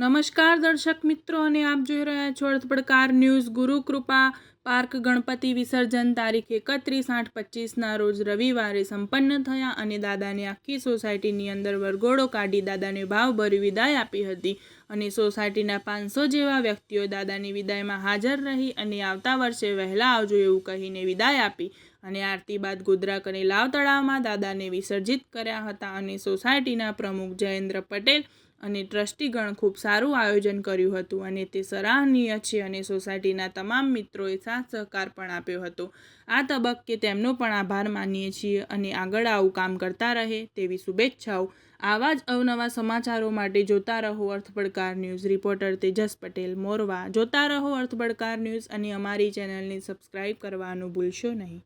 નમસ્કાર દર્શક મિત્રો, અને આપ જોઈ રહ્યા છો અર્થ પડકાર ન્યૂઝ. ગુરુ કૃપા પાર્ક ગણપતિ વિસર્જન તારીખ 31/8/25ના રોજ રવિવારે સંપન્ન થયા અને દાદાને આખી સોસાયટીની અંદર વરઘોડો કાઢી દાદાને ભાવભરી વિદાય આપી હતી. અને સોસાયટીના 500 જેવા વ્યક્તિઓ દાદાની વિદાયમાં હાજર રહી અને આવતા વર્ષે વહેલા આવજો એવું કહીને વિદાય આપી. અને આરતી બાદ ગોધરા અને લાવ તળાવમાં દાદાને વિસર્જિત કર્યા હતા. અને સોસાયટીના પ્રમુખ જયેન્દ્ર પટેલ અને ટ્રસ્ટીગણ ખૂબ સારું આયોજન કર્યું હતું અને તે સરાહનીય છે. અને સોસાયટીના તમામ મિત્રોએ સાથ સહકાર પણ આપ્યો હતો. આ તબક્કે તેમનો પણ આભાર માનીએ છીએ અને આગળ આવું કામ કરતા રહે તેવી શુભેચ્છાઓ. આવા જ અવનવા સમાચારો માટે જોતા રહો અર્થ પડકાર ન્યૂઝ. રિપોર્ટર તેજસ પટેલ, મોરવા. જોતા રહો અર્થ પડકાર ન્યૂઝ અને અમારી ચેનલને સબસ્ક્રાઈબ કરવાનું ભૂલશો નહીં.